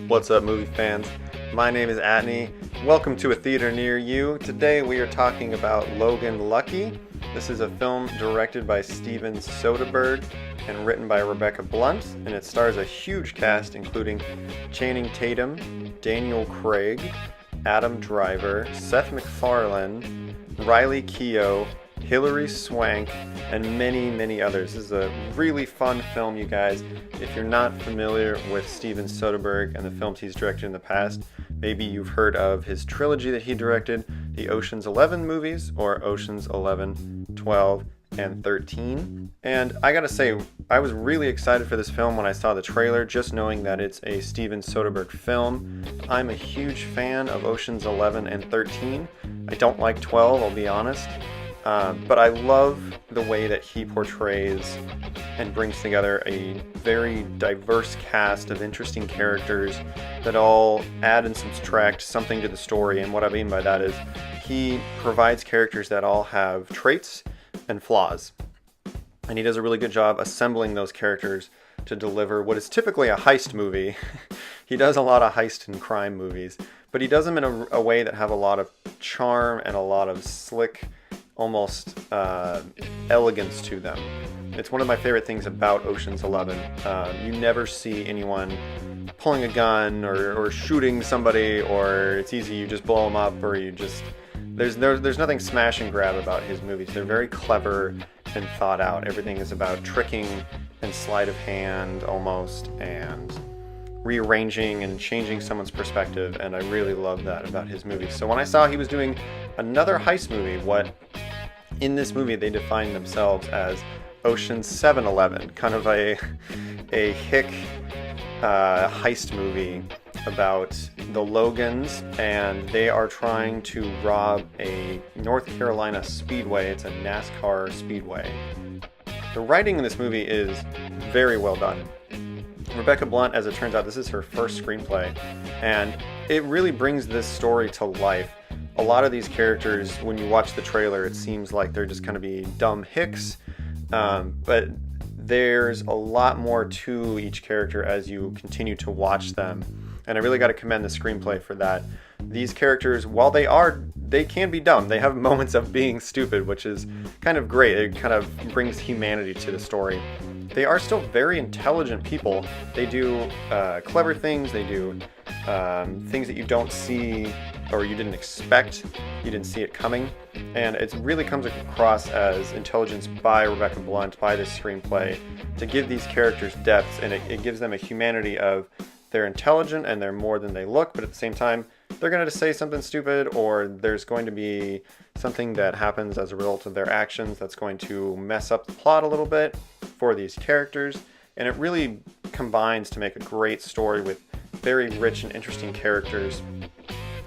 What's up, movie fans? My name is ATNY. Welcome to a theater near you. Today we are talking about Logan Lucky. This is a film directed by Steven Soderbergh and written by Rebecca Blunt, and it stars a huge cast including Channing Tatum, Daniel Craig, Adam Driver, Seth MacFarlane, Riley Keough, Hilary Swank, and many others. This is a really fun film, you guys. If you're not familiar with Steven Soderbergh and the films he's directed in the past, maybe you've heard of his trilogy that he directed, the Ocean's 11 movies, or Ocean's 11, 12, and 13. And I gotta say, I was really excited for this film when I saw the trailer, just knowing that it's a Steven Soderbergh film. I'm a huge fan of Ocean's 11 and 13. I don't like 12, I'll be honest. But I love the way that he portrays and brings together a very diverse cast of interesting characters that all add and subtract something to the story. And what I mean by that is he provides characters that all have traits and flaws. And he does a really good job assembling those characters to deliver what is typically a heist movie. He does a lot of heist and crime movies, but he does them in a way that have a lot of charm and a lot of slick, almost elegance to them. It's one of my favorite things about Ocean's 11. You never see anyone pulling a gun or shooting somebody, or it's easy, you just blow them up, or you just... There's nothing smash and grab about his movies. They're very clever and thought out. Everything is about tricking and sleight of hand almost, and rearranging and changing someone's perspective, and I really love that about his movies. So when I saw he was doing another heist movie, in this movie they define themselves as Ocean's 7-Eleven, kind of a hick heist movie about the Logans, and they are trying to rob a North Carolina speedway. It's a NASCAR speedway. The writing in this movie is very well done. Rebecca Blunt, as it turns out, this is her first screenplay, and it really brings this story to life. A lot of these characters, when you watch the trailer, it seems like they're just going to be dumb hicks, but there's a lot more to each character as you continue to watch them, and I really got to commend the screenplay for that. These characters, while they can be dumb, they have moments of being stupid, which is kind of great. It kind of brings humanity to the story. They are still very intelligent people. They do clever things. They do things that you don't see or you didn't expect. You didn't see it coming. And it really comes across as intelligence by Rebecca Blunt, by this screenplay, to give these characters depth, and it gives them a humanity of they're intelligent and they're more than they look, but at the same time, they're going to say something stupid, or there's going to be something that happens as a result of their actions that's going to mess up the plot a little bit for these characters. And it really combines to make a great story with very rich and interesting characters.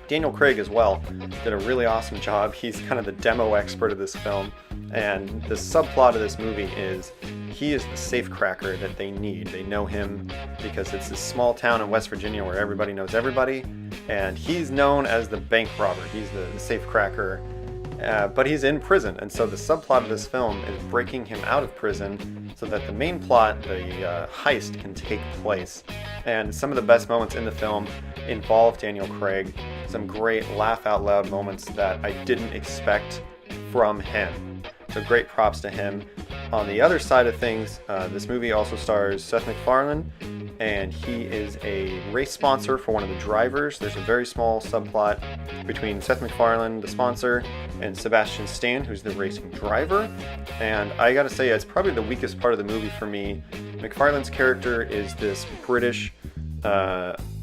Daniel Craig as well did a really awesome job. He's kind of the demo expert of this film, and the subplot of this movie is he is the safecracker that they need. They know him because it's this small town in West Virginia where everybody knows everybody, and he's known as the bank robber. He's the safecracker, but he's in prison, and so the subplot of this film is breaking him out of prison so that the main plot, the heist, can take place. And some of the best moments in the film involve Daniel Craig. Some great laugh-out-loud moments that I didn't expect from him. So great props to him. On the other side of things, this movie also stars Seth MacFarlane, and he is a race sponsor for one of the drivers. There's a very small subplot between Seth MacFarlane, the sponsor, and Sebastian Stan, who's the racing driver. And I gotta say, it's probably the weakest part of the movie for me. MacFarlane's character is this British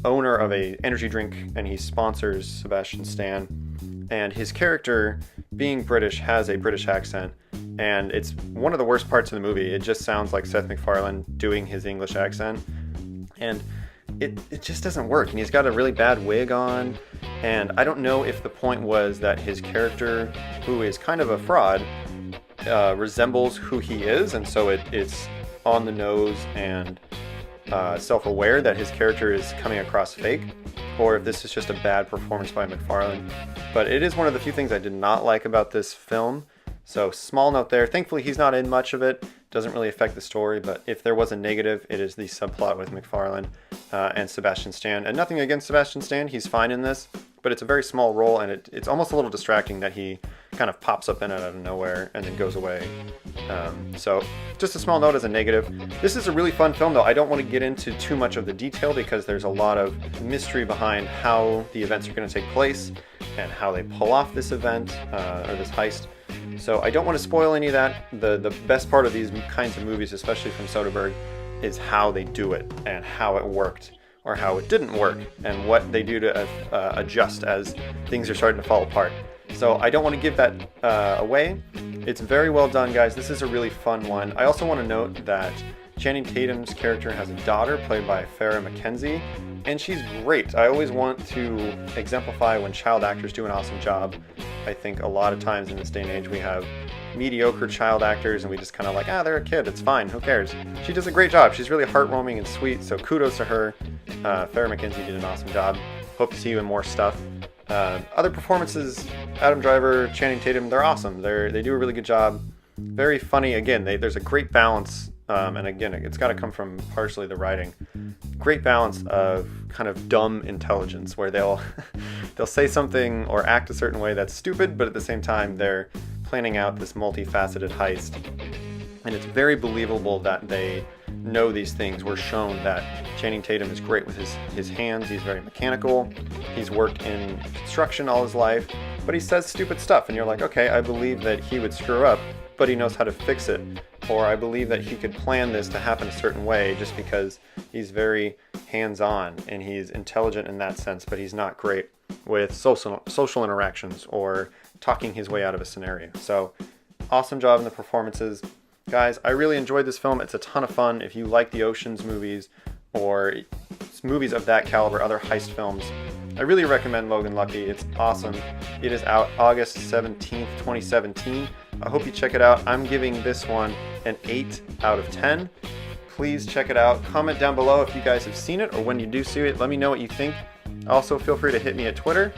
owner of a energy drink, and he sponsors Sebastian Stan. And his character, being British, has a British accent, and it's one of the worst parts of the movie. It just sounds like Seth MacFarlane doing his English accent, and it just doesn't work. And he's got a really bad wig on, and I don't know if the point was that his character, who is kind of a fraud, resembles who he is, and so it's on the nose and self-aware that his character is coming across fake, or if this is just a bad performance by MacFarlane. But it is one of the few things I did not like about this film. So small note there. Thankfully he's not in much of it, doesn't really affect the story, but if there was a negative, it is the subplot with MacFarlane and Sebastian Stan. And nothing against Sebastian Stan, he's fine in this, but it's a very small role, and it's almost a little distracting that he kind of pops up in it out of nowhere and then goes away. So just a small note as a negative. This is a really fun film, though. I don't want to get into too much of the detail because there's a lot of mystery behind how the events are going to take place and how they pull off this event or this heist. So I don't want to spoil any of that. The best part of these kinds of movies, especially from Soderbergh, is how they do it and how it worked or how it didn't work and what they do to adjust as things are starting to fall apart. So I don't want to give that away. It's very well done, guys. This is a really fun one. I also want to note that Channing Tatum's character has a daughter played by Farrah McKenzie, and she's great. I always want to exemplify when child actors do an awesome job. I think a lot of times in this day and age we have mediocre child actors and we just kind of like, they're a kid, it's fine, who cares? She does a great job. She's really heartwarming and sweet, so kudos to her. Farrah McKenzie did an awesome job. Hope to see you in more stuff. Other performances, Adam Driver, Channing Tatum, they're awesome. They do a really good job. Very funny. Again, there's a great balance. And again, it's got to come from partially the writing. Great balance of kind of dumb intelligence where they'll say something or act a certain way that's stupid, but at the same time they're planning out this multifaceted heist. And it's very believable that they know these things. We're shown that Channing Tatum is great with his hands. He's very mechanical. He's worked in construction all his life, but he says stupid stuff. And you're like, okay, I believe that he would screw up, but he knows how to fix it. Or I believe that he could plan this to happen a certain way just because he's very hands-on and he's intelligent in that sense, but he's not great with social interactions or talking his way out of a scenario. So awesome job in the performances. Guys, I really enjoyed this film. It's a ton of fun. If you like the Ocean's movies or movies of that caliber, other heist films, I really recommend Logan Lucky. It's awesome. It is out August 17th, 2017. I hope you check it out. I'm giving this one an 8 out of 10. Please check it out. Comment down below if you guys have seen it or when you do see it. Let me know what you think. Also, feel free to hit me at Twitter.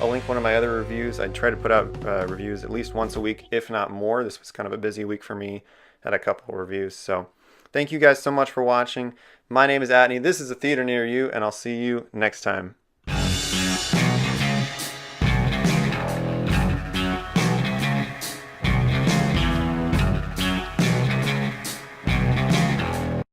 I'll link one of my other reviews. I try to put out reviews at least once a week, if not more. This was kind of a busy week for me. Had a couple of reviews. So thank you guys so much for watching. My name is ATNY. This is A Theater Near You, and I'll see you next time.